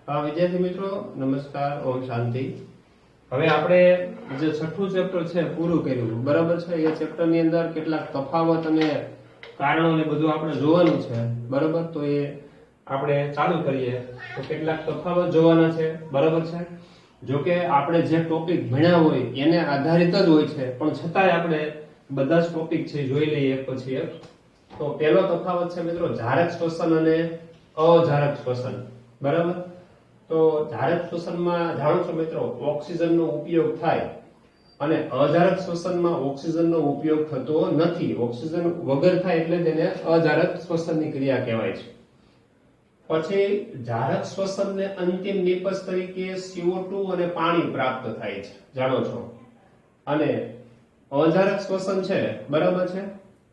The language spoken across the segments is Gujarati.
વિદ્યાર્થી મિત્રો નમસ્કાર, ઓમ શાંતિ। હવે આપણે જે છઠ્ઠું ચેપ્ટર છે પૂરું કર્યું, બરાબર છે। એ ચેપ્ટર ની અંદર કેટલાક તફાવત અને કારણો ને બધું આપણે જોવાનું છે, બરાબર। તો એ આપણે ચાલુ કરીએ તો કેટલાક તફાવત જોવાના છે, બરાબર છે। જો કે આપણે જે ટોપિક ભણ્યા હોય એને આધારિત જ હોય છે, પણ છતાંય આપણે બધા જ ટોપિક છે જોઈ લઈએ એક પછી એક। તો પહેલો તફાવત છે મિત્રો જારક શ્વસન અને અજારક શ્વસન, બરાબર। તો જારક શ્વસનમાં જાણો છો મિત્રો ઓક્સિજનનો ઉપયોગ થાય અને અજારક શ્વસનમાં ઓક્સિજનનો ઉપયોગ થતો નથી। ઓક્સિજન વગર થાય એટલે તેને અજારક શ્વસનની ક્રિયા કહેવાય છે। પછી જારક શ્વસનને અંતિમ નિપજ તરીકે CO2 અને પાણી પ્રાપ્ત થાય છે, જાણો છો। અને અજારક શ્વસન છે, બરાબર છે,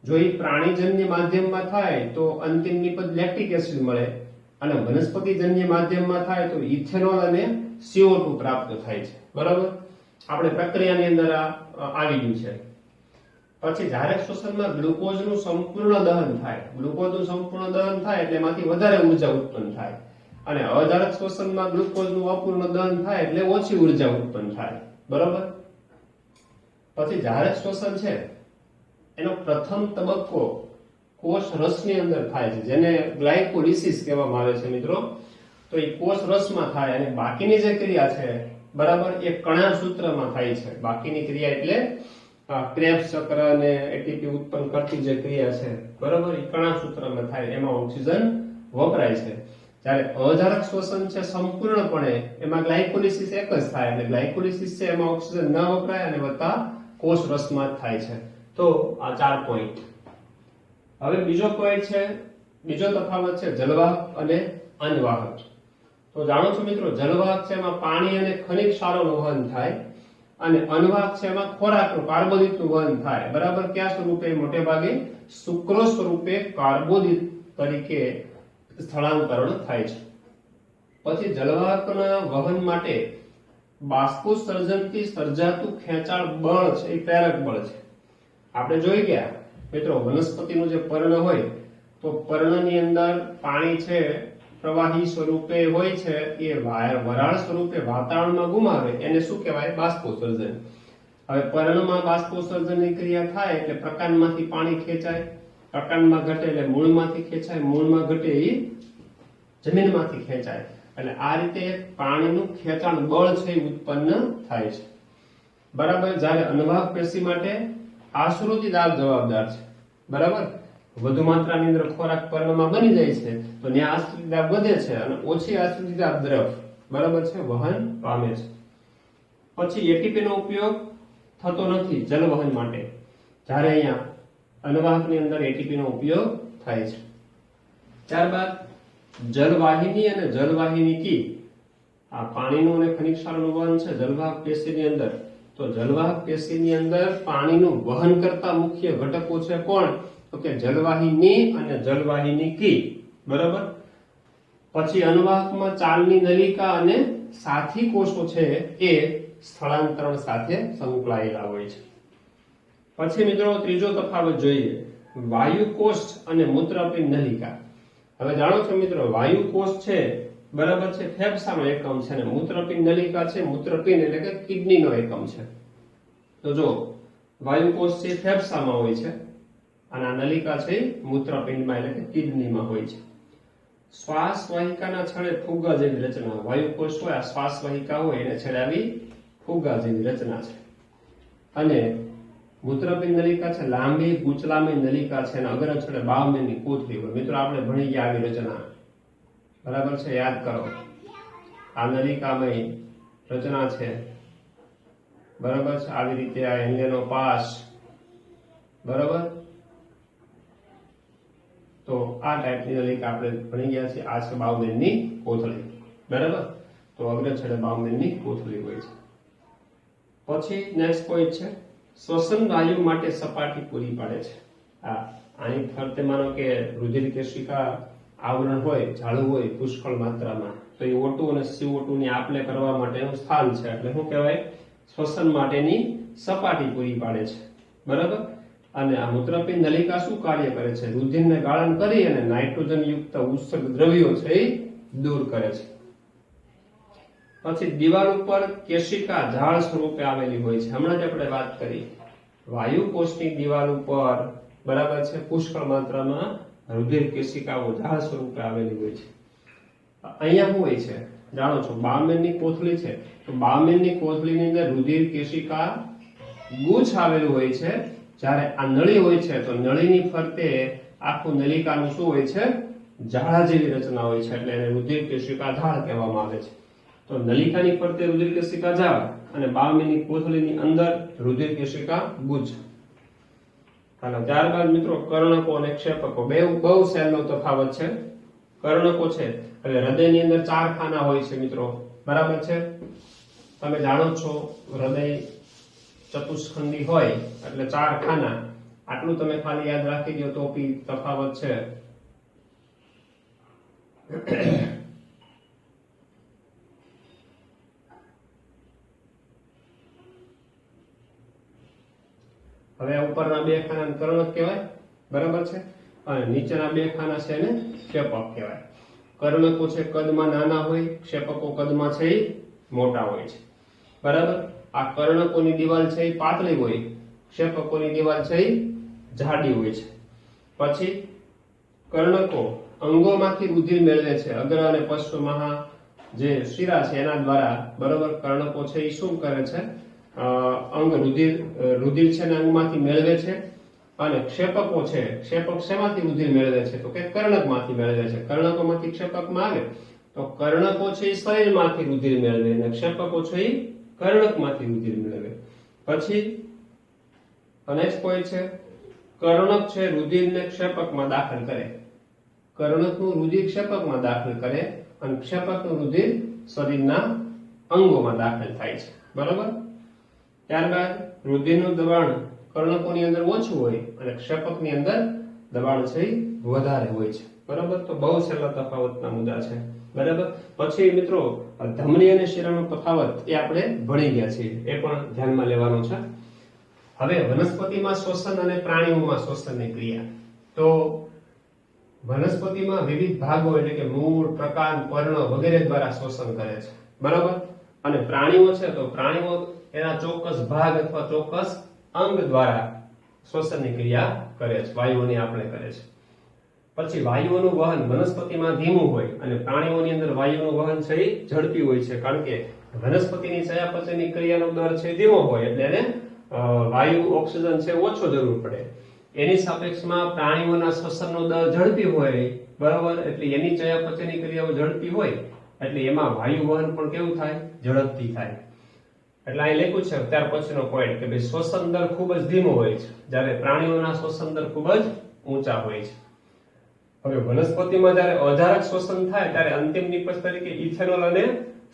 જો એ પ્રાણીજન્ય માધ્યમમાં થાય તો અંતિમ નિપજ લેક્ટિક એસિડ મળે અને વનસ્પતિજન્ય માધ્યમમાં થાય તો ઇથેનોલ અને CO2 પ્રાપ્ત થાય છે, બરાબર। આપણે પ્રક્રિયાની અંદર આવી ગયું છે। પછી જારક શ્વસનમાં ગ્લુકોઝનું સંપૂર્ણ દહન થાય। ગ્લુકોઝનું સંપૂર્ણ દહન થાય એટલે એમાંથી વધારે ઉર્જા ઉત્પન્ન થાય અને અજારક શ્વસનમાં ગ્લુકોઝનું અપૂર્ણ દહન થાય એટલે ઓછી ઉર્જા ઉત્પન્ન થાય, બરાબર। પછી જારક શ્વસન છે એનો પ્રથમ તબક્કો કોષ રસની અંદર થાય છે, જેને ગ્લાયકોલિસિસ કહેવામાં આવે છે મિત્રો। તો એ કોષ રસમાં થાય અને બાકીની જે ક્રિયા છે, બરાબર, એ કણાસૂત્રમાં થાય છે। બાકીની ક્રિયા એટલે ક્રેબ્સ ચક્ર અને એટીપી ઉત્પન્ન કરતી જે ક્રિયા છે, બરાબર, એ કણાસૂત્રમાં થાય, એમાં ઓક્સિજન વપરાય છે। જ્યારે અજારક શ્વસન છે સંપૂર્ણપણે એમાં ગ્લાયકોલિસિસ એક જ થાય અને ગ્લાયકોલિસિસ છે એમાં ઓક્સિજન ન વપરાય અને વત્તા કોષ રસમાં જ થાય છે। તો આ 4 પોઈન્ટ। હવે બીજો પોઈન્ટ છે, બીજો તફાવત છે જલવાહક અને અનવાહક। તો જાણો છો મિત્રો જલવાહક છે એમાં પાણી અને ખનિજ ક્ષારોનું વહન થાય અને અનવાહક છે એમાં ખોરાકનું કાર્બોદિતનું વહન થાય, બરાબર। કયા સ્વરૂપે? મોટે ભાગે સુક્રોઝ સ્વરૂપે કાર્બોદિત તરીકે સ્થળાંતરણ થાય છે। પછી જલવાહકના વહન માટે બાષ્પોત્સર્જનથી સર્જાતું ખેંચાણ બળ છે એ પ્રેરક બળ છે। આપણે જોઈ ગયા મિત્રો વનસ્પતિનું જે પર્ણ હોય તો પર્ણની અંદર પાણી છે પ્રવાહી સ્વરૂપે હોય છે, એ વરાળ સ્વરૂપે વાતાવરણમાં ગુમાવે એને શું કહેવાય? બાષ્પોત્સર્જન। હવે પર્ણમાં બાષ્પોત્સર્જનની ક્રિયા થાય એટલે પ્રકાંડમાંથી પાણી ખેંચાય, પ્રકાંડમાં ઘટે એટલે મૂળમાંથી ખેંચાય, મૂળમાં ઘટે એ જમીનમાંથી ખેંચાય, એટલે આ રીતે પાણીનું ખેંચાણ બળ છે એ ઉત્પન્ન થાય છે, બરાબર। જ્યારે અનવાહક પેશી માટે આશ્રુતિ દાબ જવાબદાર છે, બરાબર। વધુ માત્રાની અંદર ખોરાક પર્ણમાં બની જાય છે તો ત્યાં આશ્રુતિ દાબ વધે છે અને ઓછી આશ્રુતિ દાબ દ્રવ, બરાબર છે, વહન પામે છે। પછી એટીપી નો ઉપયોગ થતો નથી જલવહન માટે, જ્યારે અહીંયા અનવાહકની અંદર એટીપી નો ઉપયોગ થાય છે। ત્યારબાદ જલવાહિની અને જલવાહિની કી, આ પાણીનું અને ખનિજ ક્ષારોનું વહન છે જલવાહક પેશીની અંદર। તો જલવાહક પેશીની અંદર પાણીનું વહન કરતા મુખ્ય ઘટકો છે કોણ? તો કે જલવાહિની અને જલવાહિની કી, બરાબર। પછી અનવાહકમાં ચાલની નલિકા અને સાથી કોષો છે એ સ્થળાંતરણ સાથે સંકળાયેલા હોય છે। પછી મિત્રો ત્રીજો તફાવત જોઈએ વાયુ કોષ અને મૂત્રપિંડ નલિકા। હવે જાણો છો મિત્રો વાયુ કોષ છે, બરાબર છે, ફેફસાનો એકમ છે અને મૂત્રપિંડ નલિકા છે મૂત્રપિંડ એટલે કે કિડનીનો એકમ છે। તો જો વાયુ કોષ છે ફેફસામાં હોય છે અને આ નલિકા છે મૂત્રપિંડમાં એટલે કે કિડનીમાં હોય છે। શ્વાસ વાહિકાના છેડે ફુગ્ગા જેવી રચના, વાયુ કોષ હોય આ શ્વાસ વાહિકા હોય એને છેડે આવી ફુગ્ગા જેવી રચના છે અને મૂત્રપિંડ નલિકા છે લાંબી ગૂંચલામય નલિકા છે અને અગ્ર છેડે બાવમેની કોથળી હોય। મિત્રો આપણે ભણી ગયા આવી રચના, બરાબર છે, યાદ કરો। આ નલિકામય રચના છે, બરાબર છે, આવી રીતે આ એંગેનો પાસ, બરાબર। તો આ ટાઈપની નલિકા આપણે ભણી ગયા છે। આ છે બાવમેનની કોથળી, બરાબર। તો અગ્ર છેડે બાવમેનની કોથળી હોય છે। પછી નેક્સ્ટ પોઈન્ટ છે શ્વસન વાયુ માટે સપાટી પૂરી પાડે છે। આની ફરતે માનો કે રુધિર કેશિકા આવરણ હોય, જાળું હોય પુષ્કળ માત્રામાં, તો એ O2 અને CO2 ની આપલે કરવા માટેનું સ્થાન છે, એટલે શું કહેવાય? શ્વસન માટેની સપાટી પૂરી પાડે છે, બરાબર। અને આ મૂત્રપિંડ નલિકા શું કાર્ય કરે છે? રુધિરને ગાળણ કરી અને નાઇટ્રોજન યુક્ત ઉત્સર્ગ દ્રવ્યો છે એ દૂર કરે છે। પછી દિવાલ ઉપર કેશિકા ઝાડ સ્વરૂપે આવેલી હોય છે. હમણાં જ આપણે વાત કરી વાયુ કોષની દિવાલ ઉપર બરાબર છે પુષ્કળ માત્રામાં રુધિર કેશિકાઓ ઝાડ સ્વરૂપે આવેલી હોય છે. અહીંયા શું હોય છે જાણો છો, બાવમેનની કોથળી છે તો બાવમેનની કોથળીની અંદર રુધિર કેશિકા ગુચ્છ આવેલું હોય છે. જ્યારે આ નળી હોય છે તો નળીની ફરતે આખું નલિકાનું શું હોય છે, ઝાડા જેવી રચના હોય છે, એટલે એને રુધિર કેશિકા ઝાડ કહેવામાં આવે છે. તો નલિકાની ફરતે રુધિર કેશિકા ઝાડ અને બાવમેનની કોથળીની અંદર રુધિર કેશિકા ગુચ્છ. હાલો, ત્યારબાદ મિત્રો કર્ણકો અને ક્ષેપકો બે બહુ સહેલો તફાવત છે. કર્ણકો છે એટલે હૃદયની અંદર 4 ખાના હોય છે મિત્રો, બરાબર છે. તમે જાણો છો હૃદય ચતુષ્ખંડી હોય એટલે 4 ખાના. આટલું તમે ખાલી યાદ રાખી દો તો બી તફાવત છે. હવે ઉપરના 2 ખાના કર્ણક કહેવાય, બરાબર છે, અને નીચેના 2 ખાના છે એને ક્ષેપક કહેવાય. કર્ણકો છે કદમાં નાના હોય, ક્ષેપકો કદમાં છે એ મોટા હોય છે, બરાબર. આ કર્ણકોની દિવાલ છે એ પાતળી હોય, ક્ષેપકોની દિવાલ છે એ જાડી હોય છે. પછી કર્ણકો અંગોમાંથી રુધિર મેળવે છે, અગ્ર અને પશ્ચ મહા જે શિરા છે એના દ્વારા, બરાબર. કર્ણકો છે એ શું કરે છે, અંગ રુધિર છે ને અંગમાંથી મેળવે છે. અને ક્ષેપકો છે, ક્ષેપક શેમાંથી રુધિર મેળવે છે તો કે કર્ણકમાંથી મેળવે છે. કર્ણકોમાંથી ક્ષેપકમાં આવે તો કર્ણકો છે એ શરીરમાંથી રુધિર મેળવે અને ક્ષેપકો છે એ કર્ણકમાંથી રુધિર મેળવે. પછી નેક્સ્ટ પોઈન્ટ છે કર્ણક છે રુધિરને ક્ષેપકમાં દાખલ કરે. કર્ણકનું રુધિર ક્ષેપકમાં દાખલ કરે અને ક્ષેપકનું રુધિર શરીરના અંગોમાં દાખલ થાય છે, બરાબર. ત્યારબાદ રુધિરનું દબાણ કર્ણકોની અંદર ઓછું હોય અને ક્ષેપકની અંદર દબાણ છે વધારે હોય છે, બરાબર. તો બહુ સહેલા તફાવતના મુદ્દા છે, બરાબર. પછી મિત્રો ધમની અને શિરાનો તફાવત એ આપણે ભણી ગયા છીએ, એ પણ ધ્યાનમાં લેવાનું છે. હવે વનસ્પતિમાં શ્વસન અને પ્રાણીઓમાં શ્વસનની ક્રિયા. તો વનસ્પતિમાં વિવિધ ભાગો એટલે કે મૂળ, પ્રકાંડ, પર્ણ વગેરે દ્વારા શ્વસન કરે છે, બરાબર. અને પ્રાણીઓ છે તો પ્રાણીઓ એના ચોક્કસ ભાગ અથવા ચોક્કસ અંગ દ્વારા શ્વસનની ક્રિયા કરે છે, વાયુઓની આપણે કરે છે. પછી વાયુઓનું વહન વનસ્પતિમાં ધીમું હોય અને પ્રાણીઓની અંદર વાયુઓનું વહન છે એ ઝડપી હોય છે, કારણ કે વનસ્પતિની ચયાપચયની ક્રિયાનો દર છે ધીમો હોય એટલે એને વાયુ ઓક્સિજન છે ઓછો જરૂર પડે. એની સાપેક્ષમાં પ્રાણીઓના શ્વસનનો દર ઝડપી હોય, બરાબર, એટલે એની ચયાપચયની ક્રિયાઓ ઝડપી હોય એટલે એમાં વાયુ વહન પણ કેવું થાય, ઝડપથી થાય. એટલે અહીં લખ્યું છે ત્યાર પછીનો પોઈન્ટ કે ભાઈ શ્વસન દર ખૂબ જ ધીમો હોય છે, જ્યારે પ્રાણીઓના શ્વસન દર ખૂબ જ ઊંચા હોય છે. હવે વનસ્પતિમાં જ્યારે અજારક શ્વસન થાય ત્યારે અંતિમ નિપજ તરીકે ઇથેનોલ અને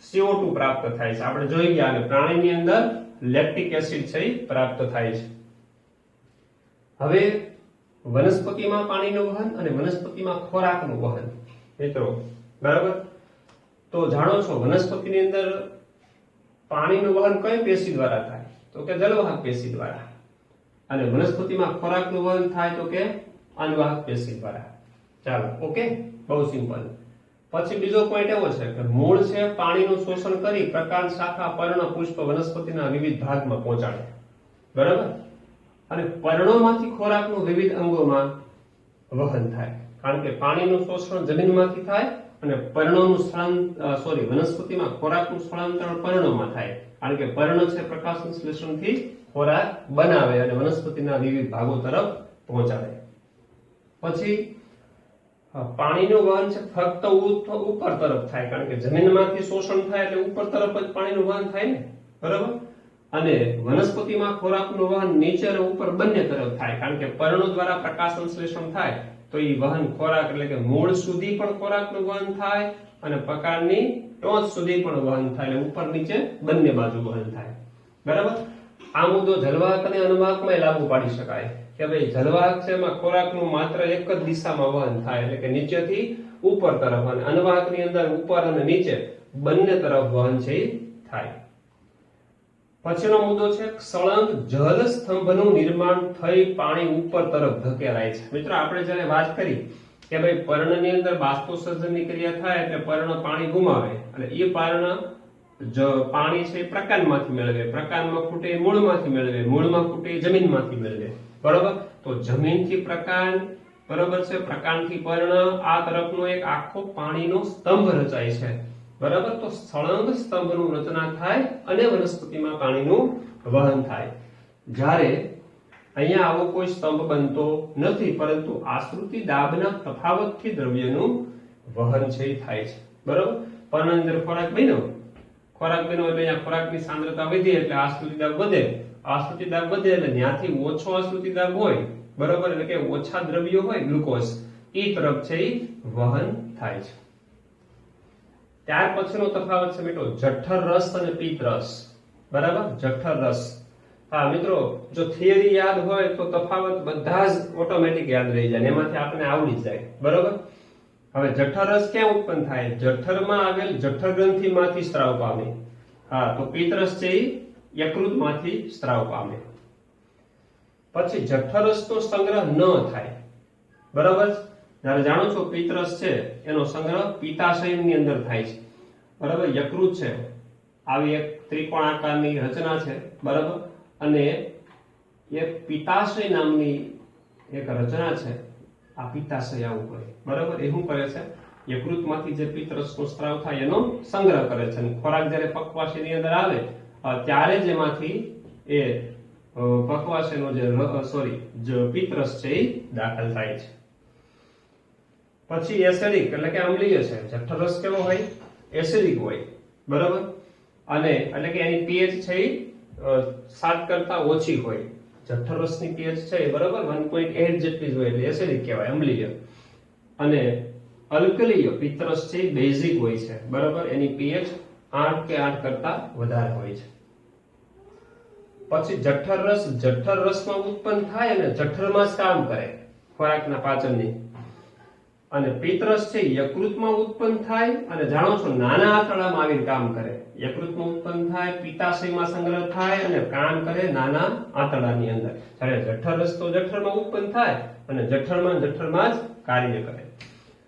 CO2 પ્રાપ્ત થાય છે, આપણે જોઈ ગયા. અને પ્રાણીની અંદર લેક્ટિક એસિડ છે પ્રાપ્ત થાય છે. હવે વનસ્પતિમાં પાણીનું વહન અને વનસ્પતિમાં ખોરાકનું વહન મિત્રો, બરાબર. તો જાણો છો વનસ્પતિની અંદર પાણીનું વહન કઈ પેશી દ્વારા થાય તો કે જલવાહક પેશી દ્વારા, અને વનસ્પતિમાં ખોરાકનું વહન થાય તો કે અન્નવાહક પેશી દ્વારા. ચાલો, ઓકે, બહુ સિમ્પલ. પછી બીજો પોઈન્ટ એવો છે કે મૂળ છે પાણીનું શોષણ કરી પ્રકાંડ, શાખા, પર્ણ, પુષ્પ વનસ્પતિના વિવિધ ભાગમાં પહોંચાડે, બરાબર. અને પર્ણોમાંથી ખોરાકનું વિવિધ અંગોમાં વહન થાય, કારણ કે પાણીનું શોષણ જમીનમાંથી થાય અને વનસ્પતિમાં ખોરાકનું સ્થળાંતરણ પર્ણોમાં થાય, કારણ કે પર્ણ છે પ્રકાશ સંશ્લેષણથી ખોરાક બનાવે અને વનસ્પતિના વિવિધ ભાગો તરફ પહોંચાડે. પછી પાણીનું વહન છે ફક્ત ઉપર તરફ થાય, કારણ કે જમીનમાંથી શોષણ થાય એટલે ઉપર તરફ જ પાણીનું વહન થાય ને, બરાબર. અને વનસ્પતિમાં ખોરાકનું વહન નીચે અને ઉપર બંને તરફ થાય, કારણ કે પર્ણો દ્વારા પ્રકાશ સંશ્લેષણ થાય તો એ વહન ખોરાક એટલે કે મૂળ સુધી પણ ખોરાકનું વહન થાય અને પ્રકાંડની ટોચ સુધી પણ વહન થાય, એટલે ઉપર નીચે બંને બાજુ વહન થાય, બરાબર. આ મુદ્દો જલવાહક અને અન્નવાહકમાં લાગુ પાડી શકાય કે ભાઈ જલવાહક છે એમાં ખોરાકનું માત્ર એક જ દિશામાં વહન થાય એટલે કે નીચેથી ઉપર તરફ, અને અન્નવાહકની અંદર ઉપર અને નીચે બંને તરફ વહન છે થાય. પછીનો મુદ્દો છે સળંગ જલ સ્તંભનું નિર્માણ થઈ પાણી ઉપર તરફ ધકેલાય છે. મિત્રો આપણે જ્યારે વાત કરી કે ભાઈ પર્ણની અંદર બાષ્પોત્સર્જનની ક્રિયા થાય એટલે પર્ણ પાણી ગુમાવે અને એ પર્ણ જો પાણી છે એ પ્રકાંડમાંથી મેળવે, પ્રકાંડમાં ખૂટે એ મૂળમાંથી મેળવે, મૂળમાં ખૂટે એ જમીનમાંથી મેળવે, બરોબર. તો જમીનથી પ્રકાંડ, બરોબર છે, પ્રકાંડથી પર્ણ, આ તરફનો એક આખો પાણીનો સ્તંભ રચાય છે, બરાબર. તો સળંગ સ્તંભનું રચના થાય અને વનસ્પતિમાં પાણીનું વહન થાય. જ્યારે અહીંયા આવો કોઈ સ્તંભ બનતો નથી, પરંતુ આશ્રુતિ દાબના તફાવતથી દ્રવ્યનું વહન છે એ થાય છે, બરાબર. પર્ણ અંદર ખોરાક બન્યો, ખોરાક બન્યો એટલે અહીંયા ખોરાકની સાંદ્રતા વધી એટલે આશ્રુતિ દાબ વધે, આશ્રુતિ દાબ વધે એટલે ત્યાંથી ઓછો આશ્રુતિ દાબ હોય, બરાબર, એટલે કે ઓછા દ્રવ્યો હોય ગ્લુકોઝ એ તરફ છે એ વહન થાય છે. ત્યાર પછીનો તફાવત છે મિત્રો જઠર રસ અને પિત્ત રસ, બરાબર. જઠર રસ, હા મિત્રો, જો થિયરી યાદ હોય તો તફાવત બધા જ ઓટોમેટિક યાદ રહી જાય, એમાંથી આપણે આવડી જાય, બરાબર. હવે જઠર રસ ક્યાં ઉત્પન્ન થાય? જઠરમાં આવેલ જઠર ગ્રંથિમાંથી સ્ત્રાવ પામે. હા, તો પિત્ત રસ છે એ યકૃતમાંથી સ્ત્રાવ પામે. પછી જઠર રસનો સંગ્રહ ન થાય, બરાબર. જ્યારે જાણો છો પિત્ત રસ છે એનો સંગ્રહ પિત્તાશયની અંદર થાય છે, બરાબર. યકૃત છે આવી એક ત્રિકોણ આકારની રચના છે, બરાબર, અને એ પિત્તાશય નામની એક રચના છે. આ પિત્તાશય આવું કરે, બરાબર. એ શું કરે છે? યકૃતમાંથી જે પિત્ત રસનો સ્ત્રાવ થાય એનો સંગ્રહ કરે છે, અને ખોરાક જ્યારે પક્વાશયની અંદર આવે ત્યારે જ એમાંથી એ પક્વાશયનો જે પિત્ત રસ છે એ દાખલ થાય છે. પછી એસિડિક એટલે કે અમ્લીય છે. જઠર રસ કેવો હોય? એસિડિક હોય, બરાબર. અને એટલે કે એની pH છે એ 7 કરતા ઓછી હોય. જઠર રસની pH છે બરાબર 1.8 જેટલી જ હોય એટલે એસિડિક કહેવાય, અમ્લીય. અને અલ્કલીય પિત્ત રસ છે બેઝિક હોય છે, બરાબર. એની pH 8 કે 8 કરતા વધારે હોય છે. પછી જઠર રસમાં ઉત્પન્ન થાય અને જઠરમાં જ કામ કરે ખોરાકના પાચનની. અને પિત્ત રસ છે યકૃતમાં ઉત્પન્ન થાય અને જાણો છો નાના આંતરડામાં આવીને કામ કરે. યકૃતમાં ઉત્પન્ન થાય, પિત્તાશયમાં સંગ્રહ થાય અને કામ કરે નાના આંતરડાની અંદર. જ્યારે જઠર રસ તો જઠરમાં ઉત્પન્ન થાય અને જઠરમાં જ કાર્ય કરે.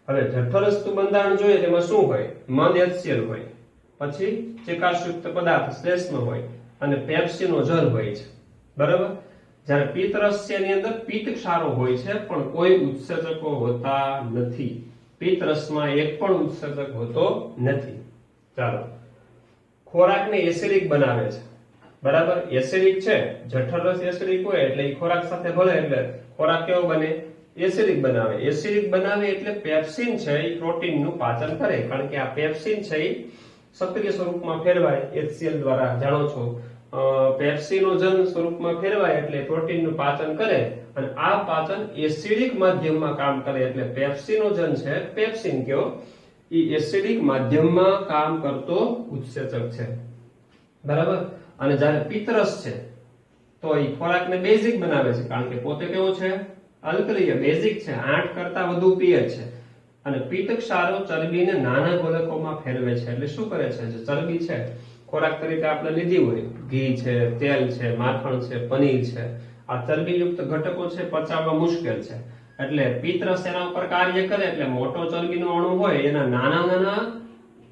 હવે જઠર રસનું બંધારણ જોઈએ તેમાં શું હોય? મંદ HCl હોય, પછી ચિકાસયુક્ત પદાર્થ શ્લેષ્મ હોય અને પેપ્સીનો જળ હોય છે, બરાબર. જ્યારે પિત્ત રસ છે એની અંદર પિત્ત ક્ષારો હોય છે પણ કોઈ ઉત્સેચકો હોતા નથી. પિત્ત રસમાં એક પણ ઉત્સેચક હોતો નથી. ચાલો, ખોરાકને એસિડિક બનાવે છે, બરાબર. એસિડિક છે, જઠર રસ એસિડિક હોય એટલે એ ખોરાક સાથે ભળે એટલે ખોરાક કેવો બને? એસિડિક બનાવે. એસિડિક બનાવે એટલે પેપ્સિન છે એ પ્રોટીનનું પાચન કરે, કારણ કે આ પેપ્સિન છે એ સક્રિય સ્વરૂપમાં ફેરવાય HCl દ્વારા, જાણો છો. પેપ્સિનોજન સ્વરૂપમાં ફેરવાય એટલે પ્રોટીનનું પાચન કરે અને આ પાચન એસિડિક માધ્યમમાં કામ કરે એટલે પેપ્સિનોજન છે, પેપ્સિન કયો, એ એસિડિક માધ્યમમાં કામ કરતો ઉત્સેચક છે, બરાબર. અને જ્યારે પિત્ત રસ છે તો એ ખોરાકને બેઝિક બનાવે છે, કારણ કે પોતે કેવો છે? અલ્કલીય, બેઝિક છે, 8 કરતા વધુ pH છે. અને પિત્ત ક્ષારો ચરબીને નાના ગોલકોમાં ફેરવે છે. એટલે શું કરે છે? જે ચરબી છે ખોરાક તરીકે આપણે લીધી હોય, ઘી છે, તેલ છે, માખણ છે, પનીર છે, આ ચરબીયુક્ત ઘટકો છે પચાવવા મુશ્કેલ છે. એટલે પિત્ત રસ એના ઉપર કાર્ય કરે એટલે મોટો ચરબીનો અણુ હોય એના નાના નાના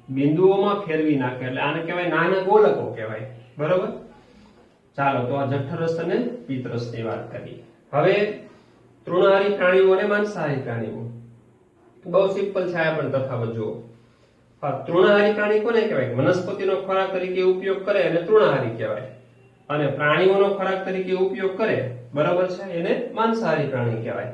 બિંદુઓમાં ફેરવી નાખે, એટલે આને કહેવાય નાના ગોલકો કહેવાય, બરોબર. ચાલો, તો આ જઠર રસ અને પિત્ત રસની વાત કરી. હવે તૃણાહારી પ્રાણીઓ અને માંસાહારી પ્રાણીઓ, બહુ સિમ્પલ છે આ પણ તફાવત જુઓ. તૃણાહારી પ્રાણી કોને કહેવાય? વનસ્પતિનો ખોરાક તરીકે ઉપયોગ કરે એને તૃણાહારી કહેવાય, અને પ્રાણીઓનો ખોરાક તરીકે ઉપયોગ કરે, બરાબર છે, એને માંસાહારી પ્રાણી કહેવાય.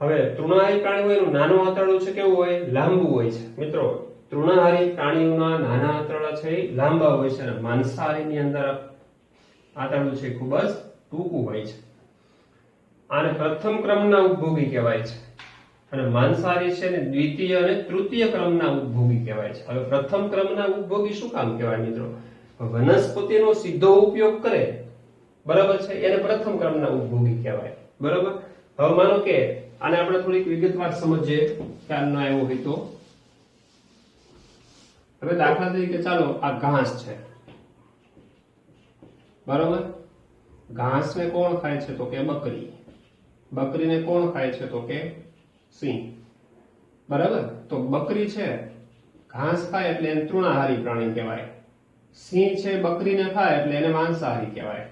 હવે તૃણાહારી પ્રાણીઓ એનું નાનું આંતરડું છે કેવું હોય? લાંબુ હોય છે. મિત્રો, તૃણાહારી પ્રાણીઓના નાના આંતરડા છે એ લાંબા હોય છે અને માંસાહારીની અંદર આંતરડું છે ખૂબ જ ટૂંકું હોય છે. આને પ્રથમ ક્રમના ઉપભોગી કહેવાય છે અને માંસાહારી છે ને દ્વિતીય અને તૃતીય ક્રમના ઉપભોગી કહેવાય છે. હવે પ્રથમ ક્રમના ઉપભોગી શું કામ કહેવાય મિત્રો? વનસ્પતિનો સીધો ઉપયોગ કરે, બરાબર છે, એને પ્રથમ ક્રમના ઉપભોગી કહેવાય, બરાબર. હવે માનો કે આને આપણે થોડીક વિગતવાર સમજીએ, ખ્યાલ ના આવ્યો હોય તો. હવે દાખલા તરીકે ચાલો આ ઘાસ છે, બરાબર. ઘાસને કોણ ખાય છે? તો કે બકરી. બકરીને કોણ ખાય છે? તો કે સિંહ, બરાબર. તો બકરી છે ઘાસ ખાય એટલે એને તૃણાહારી પ્રાણી કહેવાય. સિંહ છે બકરીને ખાય એટલે એને માંસાહારી કહેવાય.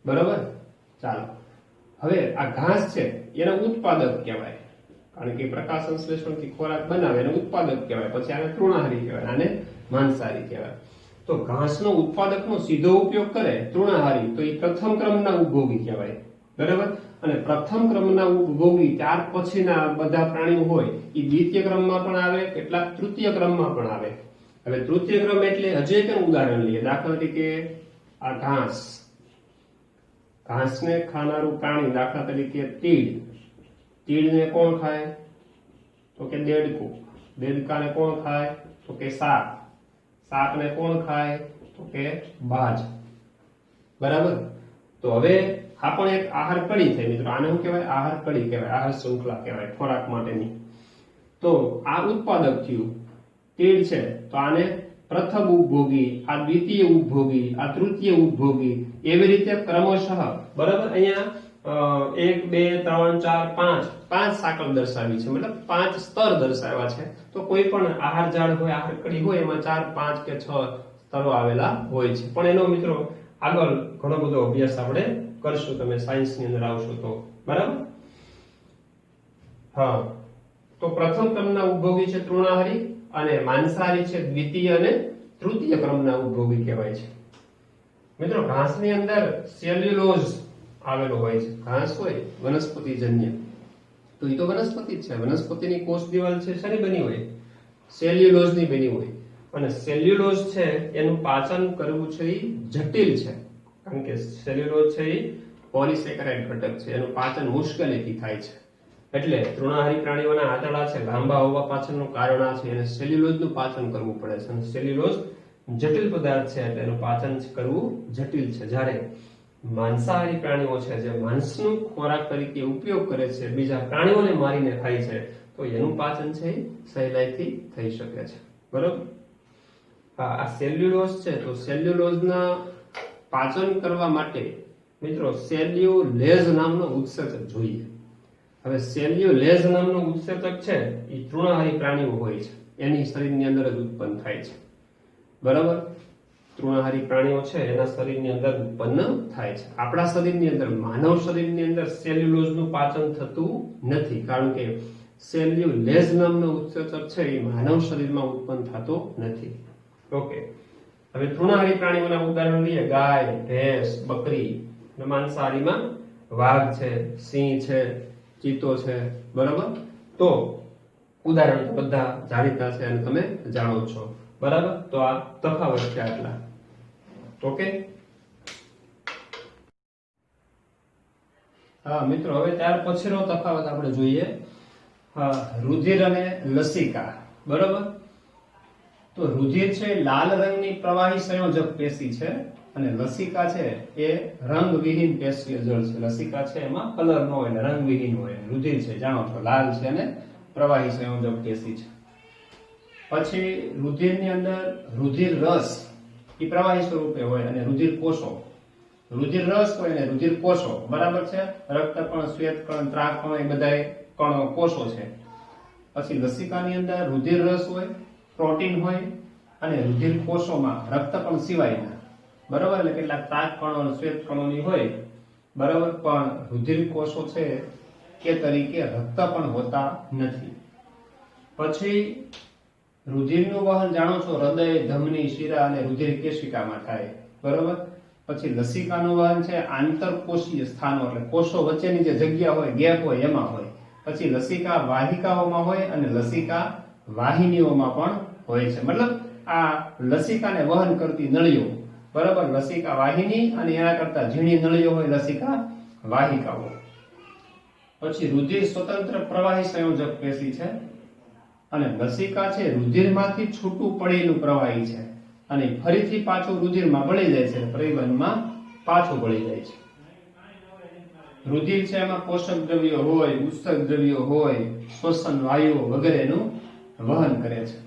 બરોબર. ચાલો, હવે આ ઘાસ છે એને ઉત્પાદક કહેવાય, કારણ કે પ્રકાશ સંશ્લેષણથી ખોરાક બનાવે એને ઉત્પાદક કહેવાય. પછી આને તૃણાહારી કહેવાય, આને માંસાહારી કહેવાય. તો ઘાસનો ઉત્પાદકનો સીધો ઉપયોગ કરે તૃણાહારી, તો એ પ્રથમ ક્રમના ઉપભોગી કહેવાય. બરાબર. અને પ્રથમ ક્રમના ઉપભોગી ત્યાર પછીના બધા પ્રાણીઓ હોય એ દ્વિતીય ક્રમમાં પણ આવે, કેટલાક તૃતીય ક્રમમાં પણ આવે. હવે તૃતીય ક્રમ એટલે હજી એક ઉદાહરણ લઈએ. દાખલા તરીકે આ ઘાસ, ઘાસને ખાનારું પ્રાણી, દાખલા તરીકે તીડ. તીડને કોણ ખાય? તો કે દેડકું. દેડકાને કોણ ખાય? તો કે સાપ. સાપને કોણ ખાય? તો કે બાજ. બરાબર. તો હવે આ પણ એક આહાર કડી થઈ મિત્રો. આને શું કહેવાય? આહાર કડી કહેવાય, આહાર શૃંખલા કહેવાય ખોરાક માટેની. તો આ ઉત્પાદક થયું તીડ છે, તો આને પ્રથમ ઉપભોગી, આ દ્વિતીય ઉપભોગી, આ તૃતીય ઉપભોગી, એવી રીતે ક્રમશઃ. બરાબર. અહીંયા 1 2 3 4 5 સાંકળ દર્શાવી છે, મતલબ 5 સ્તર દર્શાવ્યા છે. તો કોઈ પણ આહાર ઝાડ હોય, આહાર કડી હોય, એમાં 4 5 કે 6 સ્તરો આવેલા હોય છે. પણ એનો મિત્રો આગળ ઘણો બધો અભ્યાસ આપણે કરશું, તમે સાયન્સ ની અંદર આવશો તો. બરાબર. હા, તો પ્રથમ ક્રમના ઉપભોગી છે તૃણાહારી, અને માંસાહારી છે દ્વિતીય અને તૃતીય ક્રમના ઉપભોગી કહેવાય છે. મિત્રો ઘાસની અંદર સેલ્યુલોઝ આવેલો હોય છે. ઘાસ હોય વનસ્પતિજન્ય, તો એ તો વનસ્પતિ જ છે. વનસ્પતિની કોષ દિવાલ છે શેની બની હોય? સેલ્યુલોઝની બની હોય. અને સેલ્યુલોઝ છે એનું પાચન કરવું છે એ જટિલ છે, કારણ કે સેલ્યુલોઝ છે એ પોલિસેકેરાઇડ ઘટક છે, એનું પાચન મુશ્કેલીથી થાય છે. એટલે તૃણાહારી પ્રાણીઓના આંતરડા છે લાંબા હોવા પાછળનું કારણ આ છે, એને સેલ્યુલોઝનું પાચન કરવું પડે છે. અને સેલ્યુલોઝ જટિલ પદાર્થ છે એટલે એનું પાચન કરવું જટિલ છે. જ્યારે માંસાહારી પ્રાણીઓ છે જે માંસનું ખોરાક તરીકે ઉપયોગ કરે છે, બીજા પ્રાણીઓને મારીને ખાય છે, તો એનું પાચન છે એ સહેલાઈથી થઈ શકે છે. બરોબર. આ સેલ્યુલોઝ છે, તો સેલ્યુલોઝના પાચન કરવા માટે મિત્રો સેલ્યુલેઝ નામનો ઉત્સેચક જોઈએ. હવે સેલ્યુલેઝ નામનો ઉત્સેચક છે એ તૃણાહારી પ્રાણીઓ હોય છે, એની શરીરની અંદર જ ઉત્પન્ન થાય છે. બરાબર. તૃણાહારી પ્રાણીઓ છે એના શરીરની અંદર ઉત્પન્ન થાય છે. આપણા શરીરની અંદર, માનવ શરીરની અંદર સેલ્યુલોઝનું પાચન થતું નથી, કારણ કે સેલ્યુલેઝ નામનો ઉત્સેચક છે એ માનવ શરીરમાં ઉત્પન્ન થતો નથી. ઓકે. હવે તૃણાહારી પ્રાણીઓના ઉદાહરણ લઈએ. ગાય, ભેંસ, બકરી. માંસાહારીમાં વાઘ છે, સિંહ છે, ચિત્તો છે. બરાબર. તો ઉદાહરણ બધા જાણીતા છે અને તમે જાણો છો. બરાબર. તો આ તફાવત છે આટલા. ઓકે. હા મિત્રો, હવે ત્યાર પછીનો તફાવત આપણે જોઈએ. રુધિર અને લસિકા. બરાબર. તો રુધિર છે લાલ રંગની પ્રવાહી સંયોજક પેશી છે, અને લસિકા છે એ રંગવિહીન પેશીય જળ છે. લસિકા છે એમાં કલર ન હોય, રંગવિહીન હોય. રુધિર છે જાણો છો લાલ છે અને પ્રવાહી સંયોજક પેશી છે. પછી રુધિરની અંદર રુધિર રસ એ પ્રવાહી સ્વરૂપે હોય, અને રુધિર કોષો. રુધિર રસ હોય અને રુધિર કોષો. બરાબર છે. રક્તકણ, શ્વેતકણ, ત્રાકકણ એ બધા કણો કોષો છે. પછી લસિકાની અંદર રુધિર રસ હોય, પ્રોટીન હોય, અને રુધિર કોષોમાં રક્તકણ સિવાયના. બરાબર. એટલે કેટલાક ત્રાકકણો અને શ્વેતકણોની હોય. બરાબર. પણ રુધિર કોષો છે કે તરીકે રક્ત પણ હોતા નથી. પછી રુધિરનું વહન જાણો છો હૃદય, ધમની, શિરા અને રુધિર કેશિકામાં થાય. બરોબર. પછી લસિકાનું વહન છે આંતરકોષીય સ્થાનો, એટલે કોષો વચ્ચેની જે જગ્યા હોય, ગેપ હોય, એમાં હોય. પછી લસિકા વાહિકાઓમાં હોય અને લસિકા વાહિનીઓમાં પણ હોય છે. મતલબ આ લસિકાને વહન કરતી નળીઓ. બરાબર. લસિકા વાહિની અને એના કરતા ઝીણી નળીઓ હોય લસિકા વાહિકાઓ. પછી રુધિર સ્વતંત્ર પ્રવાહી સંયોજક પેશી છે, અને લસિકા છે રુધિરમાંથી છૂટું પડેલું પ્રવાહી છે, અને ફરીથી પાછું રુધિરમાં ભળી જાય છે, પરિવહનમાં પાછું ભળી જાય છે. રુધિર છે એમાં પોષક દ્રવ્યો હોય, ઉત્સર્ગ દ્રવ્યો હોય, શ્વસન વાયુઓ વગેરેનું વહન કરે છે.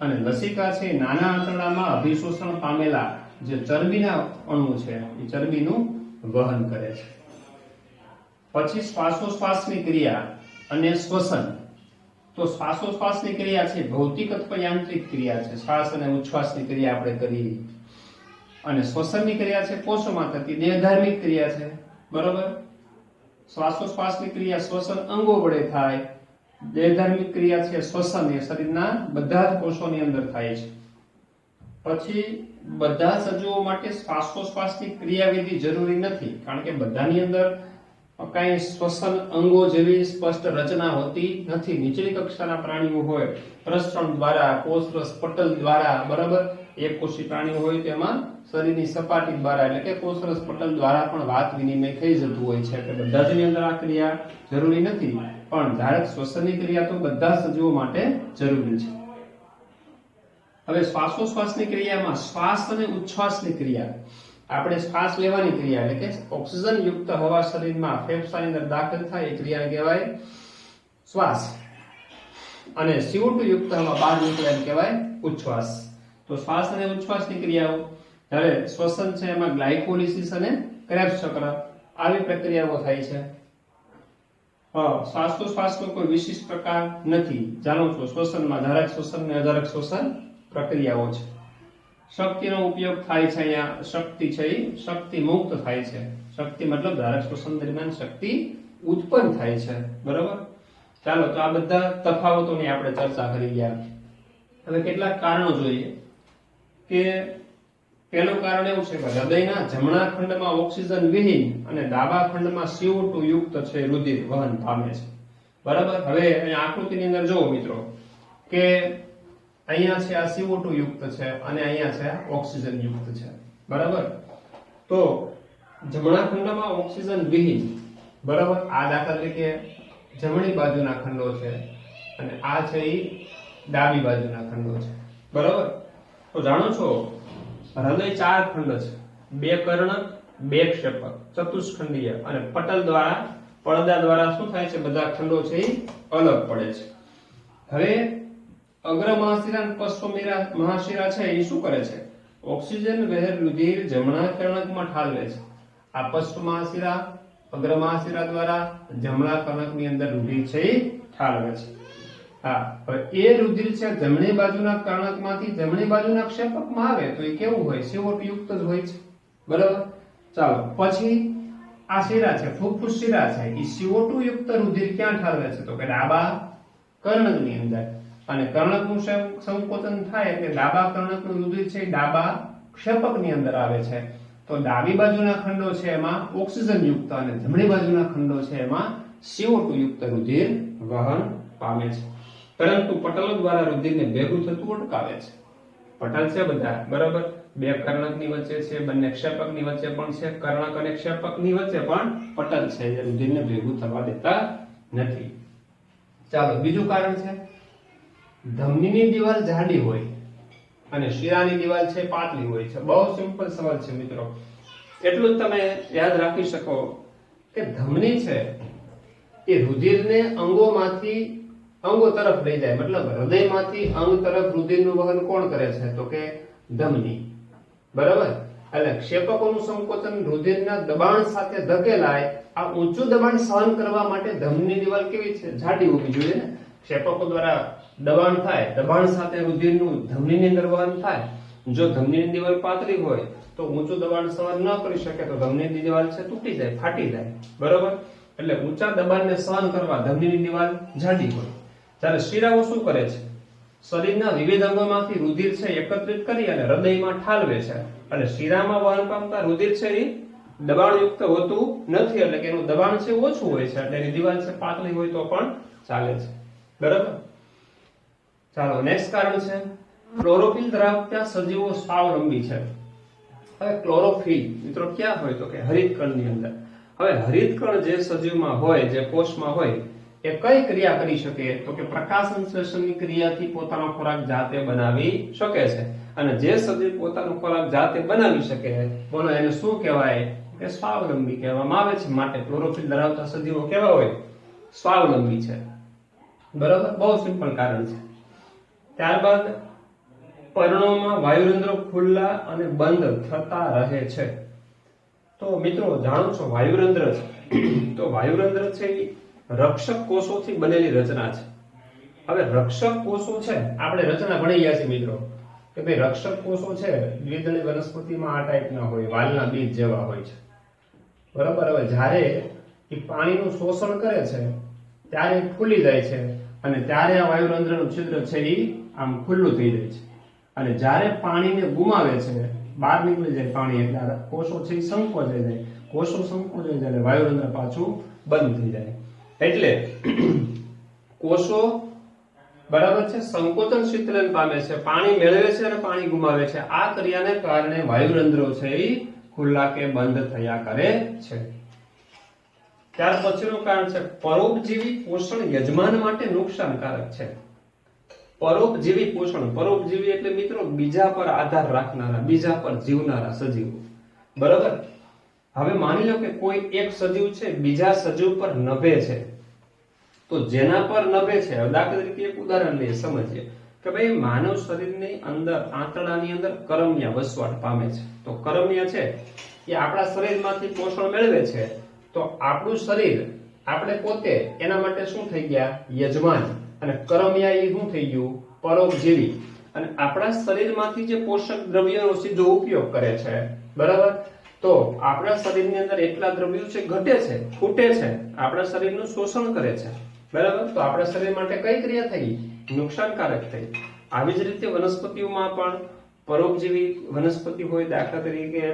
અને લસિકા છે નાના આંતરડામાં અભિશોષણ પામેલા જે ચરબીના અણુ છે એ ચરબીનું વહન કરે છે. પછી શ્વાસોશ્વાસની ક્રિયા અને શ્વસન. તો શ્વાસોશ્વાસની ક્રિયા છે ભૌતિક અથવા યાંત્રિક ક્રિયા છે, શ્વાસ અને ઉચ્છ્વાસની ક્રિયા આપણે કરી. અને શ્વસનની ક્રિયા છે કોષોમાં થતી દેહધાર્મિક ક્રિયા છે, બરોબર. શ્વાસોશ્વાસની ક્રિયા શ્વસન અંગો વડે થાય. દેહધાર્મિક ક્રિયા છે શ્વસન, એ શરીરના બધા જ કોષોની અંદર થાય છે. પછી બધા સજીવો માટે શ્વાસોશ્વાસની ક્રિયાવિધિ જરૂરી નથી, કારણ કે બધાની અંદર કઈ શ્વસન અંગો જેવી સ્પષ્ટ રચના હોતી નથી. નીચલી કક્ષાના પ્રાણીઓ હોય પ્રસરણ દ્વારા, કોષરસ પટલ દ્વારા, બરાબર, એક કોષી પ્રાણીઓ હોય તેમાં શરીરની સપાટી દ્વારા એટલે કે કોષરસ પટલ દ્વારા પણ વાત વિનિમય થઈ જતું હોય છે. એટલે બધા જ ની અંદર આ ક્રિયા જરૂરી નથી, પણ ધારક શ્વસનની ક્રિયા તો બધા સજીવો માટે જરૂરી છે. હવે શ્વાસોશ્વાસની ક્રિયામાં શ્વાસ અને ઉચ્છ્વાસની ક્રિયા, આપણે શ્વાસ લેવાની ક્રિયા એટલે કે ઓક્સિજન યુક્ત હવા શરીરમાં ફેફસાની અંદર દાખલ થાય એ ક્રિયાને કહેવાય શ્વાસ, અને CO2 યુક્ત હવા બહાર નીકળે એને કહેવાય ઉચ્છ્વાસ. તો શ્વાસ અને ઉચ્છ્વાસની ક્રિયાઓ, જ્યારે શ્વસન છે એમાં ગ્લાયકોલિસિસ અને ક્રેબ્સ ચક્ર આવી પ્રક્રિયાઓ થાય છે. શ્વાસોશ્વાસનો કોઈ વિશિષ્ટ પ્રકાર નથી. જાણો છો શ્વસનમાં ધારક શ્વસન અને અધારક શ્વસન પ્રક્રિયાઓ છે. શક્તિનો ઉપયોગ થાય છે. અહીંયા શક્તિ છે એ શક્તિ મુક્ત થાય છે. શક્તિ મતલબ ધારક શ્વસન દરમિયાન શક્તિ ઉત્પન્ન થાય છે, બરાબર. ચાલો, તો આ બધા તફાવતોની આપણે ચર્ચા કરી ગયા. હવે કેટલાક કારણો જોઈએ. કે પહેલું કારણ એવું છે કે હૃદયના જમણા ખંડમાં ઓક્સિજન વિહીન અને ડાબા ખંડમાં CO2 યુક્ત છે રુધિર વહન પામે છે, બરાબર. હવે અહીંયા આકૃતિની અંદર જુઓ મિત્રો કે અહીંયા છે આ CO2 યુક્ત છે અને અહીંયા છે ઓક્સિજન યુક્ત છે, બરાબર. તો જમણા ખંડમાં ઓક્સિજન વિહીન, બરાબર. આ દાખલા તરીકે જમણી બાજુના ખંડો છે અને આ છે એ ડાબી બાજુના ખંડો છે, બરાબર. તો જાણો છો હૃદય 4 ખંડ છે, 2 કર્ણક, 2 ક્ષેપક, ચતુષ્ખંડીય અને પટલ દ્વારા, પડદા દ્વારા શું થાય છે, બધા ખંડો છે એ અલગ પડે છે. હવે અગ્ર મહાશિરા અને પશ્ચ મહાશિરા છે એ શું કરે છે, ઓક્સિજન વહેર રુધિર જમણા કર્ણકમાં ઠાલવે છે. આ પશ્ચ મહાશિરા અગ્ર મહાશિરા દ્વારા જમણા કર્ણકની અંદર રુધિર છે એ ઠાલવે છે. હા, હવે એ રુધિર છે જમણી બાજુના કર્ણકમાંથી જમણી બાજુના ક્ષેપકમાં આવે તો એ કેવું હોય, CO2 યુક્ત જ હોય છે, બરાબર. ચાલો, પછી આ શિરા છે ફુફ્ફુસ શિરા છે એ CO2 યુક્ત રુધિર ક્યાં ઠાલવે છે, તો કે ડાબા કર્ણકની અંદર. અને કર્ણકનું સંકોચન થાય એટલે ડાબા કર્ણકનું રુધિર છે ડાબા ક્ષેપકની અંદર આવે છે. તો ડાબી બાજુના ખંડો છે એમાં ઓક્સિજન યુક્ત અને જમણી બાજુના ખંડો છે એમાં CO2 યુક્ત રુધિર વહન પામે છે. પરંતુ પટલો દ્વારા રુધિરને ભેગું થતું અટકાવે છે. પટલ છે બધા, બરાબર. 2 કર્ણકની વચ્ચે છે, બંને ક્ષેપકની વચ્ચે પણ છે, કર્ણક અને ક્ષેપકની વચ્ચે પણ પટલ છે જે રુધિરને ભેગું થવા દેતા નથી. ચાલો, બીજું કારણ છે ધમનીની દીવાલ જાડી હોય અને શિરાની દીવાલ છે પાતળી હોય છે. બહુ સિમ્પલ સવાલ છે મિત્રો. એટલું જ તમે યાદ રાખી શકો કે ધમની છે એ રુધિરને અંગોમાંથી અંગો તરફ લઈ જાય, મતલબ હૃદયમાંથી અંગ તરફ રુધિરનું વહન કોણ કરે છે, તો કે ધમની, બરાબર. એટલે ક્ષેપકોનું સંકોચન રુધિરના દબાણ સાથે ધકેલાય, આ ઊંચું દબાણ સહન કરવા માટે ધમની દીવાલ કેવી છે, જાડી હોવી જોઈએ ને. ક્ષેપકો દ્વારા દબાણ થાય, દબાણ સાથે રુધિરનું ધમનીની અંદર વહન થાય. જો ધમનીની દીવાલ પાતળી હોય તો ઊંચું દબાણ સહન ન કરી શકે તો ધમનીની દીવાલ છે તૂટી જાય, ફાટી જાય, બરાબર. એટલે ઊંચા દબાણને સહન કરવા ધમનીની દીવાલ જાડી હોય. ત્યારે શિરાઓ શું કરે છે, શરીરના વિવિધ અંગોમાંથી રુધિર છે એકત્રિત કરી અને હૃદયમાં ઠાલવે છે. અને શિરામાં વહન પામતા રુધિર છે એ દબાણયુક્ત હોતું નથી, એટલે કે એનું દબાણ છે ઓછું હોય છે, એટલે એની દીવાલ છે પાતળી હોય તો પણ ચાલે છે, બરાબર. ચાલો, નેક્સ્ટ કારણ છે ક્લોરોફિલ ધરાવતા સજીવો સ્વાવલંબી છે. હવે ક્લોરોફિલ મિત્રો ક્યાં હોય, તો કે હરિતકણની અંદર. હવે હરિતકણ જે સજીવમાં હોય, જે કોષમાં હોય, એ કઈ ક્રિયા કરી શકે, તો કે પ્રકાશ સંશ્લેષણની ક્રિયાથી પોતાનો ખોરાક જાતે બનાવી શકે છે. અને જે સજીવ પોતાનો ખોરાક જાતે બનાવી શકે, બોલો એને શું કહેવાય, કે સ્વાવલંબી કહેવામાં આવે છે. માટે ક્લોરોફિલ ધરાવતા સજીવો કેવા હોય, સ્વાવલંબી છે, બરાબર. બહુ સિમ્પલ કારણ છે. ત્યારબાદ પર્ણોમાં વાયુરંધ્રો ખુલ્લા અને બંધ થતા રહે છે. તો મિત્રો જાણો છો વાયુરંધ્ર છે, તો વાયુરંધ્ર છે એ રક્ષક કોષોથી બનેલી રચના છે. હવે રક્ષક કોષો છે, આપણે રચના ભણી ગયા છીએ મિત્રો કે ભાઈ રક્ષક કોષો છે દ્વિદળી વનસ્પતિમાં આ ટાઈપના હોય, વાલના બીજ જેવા હોય છે, બરાબર. હવે જ્યારે એ પાણીનું શોષણ કરે છે ત્યારે ફૂલી જાય છે અને ત્યારે આ વાયુરંધ્રનું છિદ્ર છે એ આમ ખુલ્લું થઈ જાય છે, અને જ્યારે પાણીને ગુમાવે છે, બહાર નીકળી જાય પાણી, એટલે કોષો છે એ સંકોચાઈ જાય, કોષો સંકોચાઈ જાય એટલે વાયુરંધ્ર પાછું બંધ થઈ જાય. એટલે કોષો બરાબર છે સંકોચન શીતલન પામે છે, પાણી મેળવે છે અને પાણી ગુમાવે છે. આ ક્રિયાને કારણે વાયુરંધ્રો છે એ ખુલ્લા કે બંધ થયા કરે છે. ત્યાર પછીનું કારણ છે પરોપજીવી પોષણ યજમાન માટે નુકસાનકારક છે. પરોપજીવી પોષણ, પરોપજીવી એટલે મિત્રો બીજા પર આધાર રાખનારા, બીજા પર જીવનારા સજીવો, બરાબર. હવે માની લો કે કોઈ એક સજીવ છે બીજા સજીવ પર નભે છે, તો જેના પર નભે છે, દાખલા તરીકે એક ઉદાહરણ લઈએ, સમજીએ કે ભાઈ માનવ શરીરની અંદર આંતરડાની અંદર કરમિયા વસવાટ પામે છે. તો કરમિયા છે એ આપણા શરીરમાંથી પોષણ મેળવે છે, તો આપણું શરીર આપણે પોતે એના માટે શું થઈ ગયા? યજમાન. અને કરમિયા એ શું થઈ ગયું? પરોપજીવી. અને આપણા શરીરમાંથી જે પોષક દ્રવ્યોનો સીધો ઉપયોગ કરે છે, બરાબર. તો આપણા શરીરની અંદર એટલા દ્રવ્યો છે ઘટે છે, ખૂટે છે, આપણા શરીરનું શોષણ કરે છે, બરાબર. તો આપણા શરીર માટે કઈ ક્રિયા થઈ? નુકસાનકારક થઈ. આવી જ રીતે વનસ્પતિઓમાં પણ પરોપજીવી વનસ્પતિ હોય, દાખલા તરીકે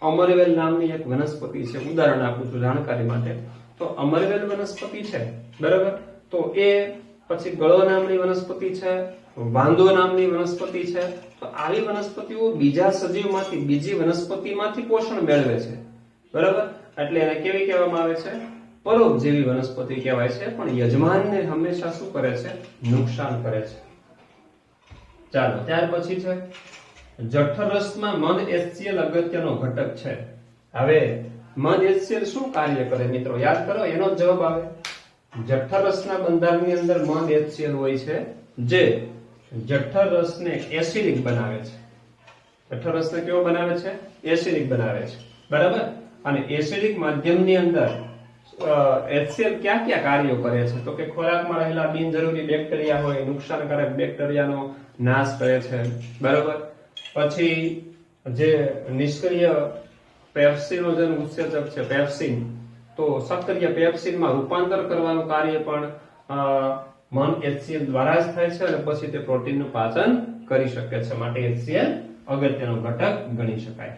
અમરવેલ નામની એક વનસ્પતિ છે, ઉદાહરણ આપું છું જાણકારી માટે. તો અમરવેલ વનસ્પતિ છે, બરાબર. તો એ પછી ગળો નામની વનસ્પતિ છે, વાંદો નામની વનસ્પતિ છે. તો આવી વનસ્પતિઓ બીજા સજીવમાંથી, બીજી વનસ્પતિમાંથી પોષણ મેળવે છે, બરાબર. એટલે એને કેવી કહેવામાં આવે છે? પરોપજીવી વનસ્પતિ કહેવાય છે. પણ યજમાનને હંમેશા શું કરે છે? નુકસાન કરે છે. ચાલો ત્યાર પછી છે જઠરરસમાં મધ HCl અગત્યનો ઘટક છે. હવે મધ HCl શું કાર્ય કરે મિત્રો? યાદ કરો, એનો જવાબ આવે જઠરરસના બંધારણની અંદર મધ HCl હોય છે, જે જઠરરસને એસિડિક બનાવે છે. જઠરરસને કેવો બનાવે છે? એસિડિક બનાવે છે, બરાબર. અને એસિડિક માધ્યમની અંદર HCl ક્યાં ક્યાં કાર્યો કરે છે? તો કે ખોરાકમાં રહેલા બિનજરૂરી બેક્ટેરિયા હોય, નુકસાનકારક બેક્ટેરિયાનો નાશ કરે છે, બરાબર. પછી જે નિષ્ક્રિય પેપ્સિનોજન ઉત્સેચક છે પેપ્સિન, તો સક્રિય પેપ્સિનમાં રૂપાંતર કરવાનું કાર્ય પણ મધ HCl દ્વારા જ થાય છે, અને પછી તે પ્રોટીનનું પાચન કરી શકે છે. માટે HCl અગત્યનો ઘટક ગણી શકાય.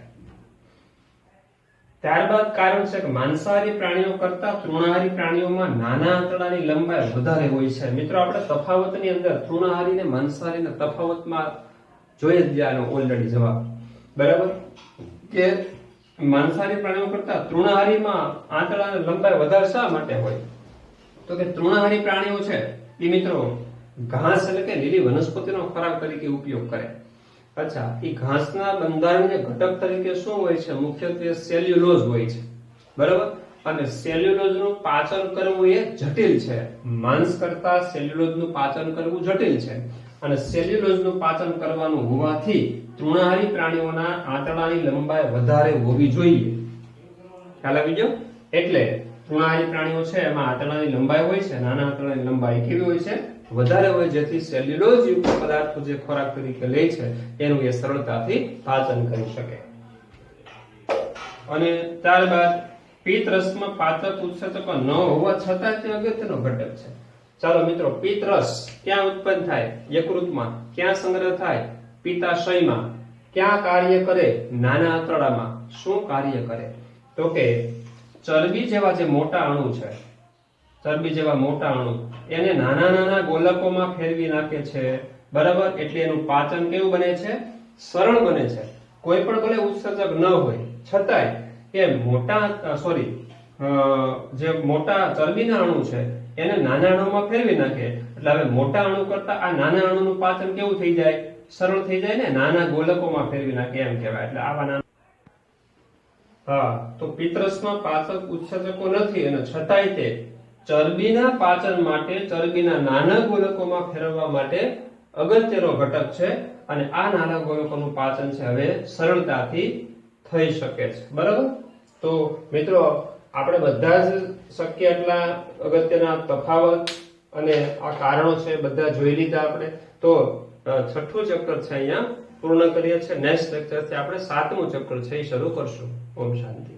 ત્યારબાદ કારણ છે કે માંસાહારી પ્રાણીઓ કરતા તૃણાહારી પ્રાણીઓમાં નાના આંતરડાની લંબાઈ વધારે હોય છે. મિત્રો આપણે તફાવતની અંદર તૃણાહારી અને માંસાહારીના તફાવતમાં જોઈ જ ગયા ઓલરેડી જવાબ, બરાબર. કે માંસાહારી પ્રાણીઓ કરતા તૃણાહારીમાં આંતરડાની લંબાઈ વધારે શા માટે હોય? તો કે તૃણાહારી પ્રાણીઓ છે એ મિત્રો ઘાસ એટલે કે લીલી વનસ્પતિનો ખોરાક તરીકે ઉપયોગ કરે. અચ્છા, એ ઘાસના બંધારણીય ઘટક તરીકે શું હોય છે? મુખ્યત્વે સેલ્યુલોઝ હોય છે, બરાબર. અને સેલ્યુલોઝનું પાચન કરવું એ જટિલ છે. માંસ કરતા સેલ્યુલોઝનું પાચન કરવું જટિલ છે, અને સેલ્યુલોઝનું પાચન કરવાનું હોવાથી તૃણાહારી પ્રાણીઓના આંતરડાની લંબાઈ વધારે હોવી જોઈએ. ખ્યાલ આવી ગયો? એટલે તૃણાહારી પ્રાણીઓ છે એમાં આંતરડાની લંબાઈ હોય છે, નાના આંતરડાની લંબાઈ કેવી હોય છે? વધારે હોય, જેથી સેલ્યુલોઝ યુક્ત પદાર્થો જે ખોરાક તરીકે લે છે એનું એ સરળતાથી પાચન કરી શકે. અને ત્યારબાદ પિત્ત રસમાં પાચક ઉત્સેચકો ન હોવા છતાં તે અગત્યનો ઘટક છે. ચાલો મિત્રો, પિત્ત રસ ક્યાં ઉત્પન્ન થાય? યકૃતમાં. ક્યાં સંગ્રહ થાય? પિત્તાશયમાં. ક્યાં કાર્ય કરે? નાના આંતરડામાં. શું કાર્ય કરે? તો કે ચરબી જેવા જે મોટા અણુ છે, ચરબી જેવા મોટા અણુ એને નાના નાના ગોલકોમાં ફેરવી નાખે છે, બરાબર. એટલે એનું પાચન કેવું બને છે? સરળ બને છે. કોઈ પણ ભલે ઉત્સેચક ન હોય છતાંય એ મોટા જે મોટા ચરબીના અણુ છે એને નાના અણુમાં ફેરવી નાખે, એટલે હવે મોટા અણુ કરતા આ નાના અણુનું પાચન કેવું થઈ જાય? સરળ થઈ જાય ને. નાના ગોલકોમાં ફેરવી નાખે એમ કહેવાય. એટલે આવા નાના તો પિત્તરસમાં પાચક ઉત્સેચકો નથી, અને છતાંય તે ચરબીના પાચન માટે ચરબીના નાના ગોલકોમાં ફેરવવા માટે અગત્યનો ઘટક છે. અને આ નાના ગોલકોનું પાચન છે હવે સરળતાથી થઈ શકે છે, બરાબર. તો મિત્રો આપણે બધા જ શક્ય એટલા અગત્યના તફાવત અને આ કારણો છે બધા જોઈ લીધા આપણે. તો છઠ્ઠું ચેપ્ટર છે અહીંયા પૂર્ણ કરીએ છીએ. નેક્સ્ટ લેક્ચરથી આપણે 7મું ચેપ્ટર છે એ શરૂ કરશું. ઓમ શાંતિ.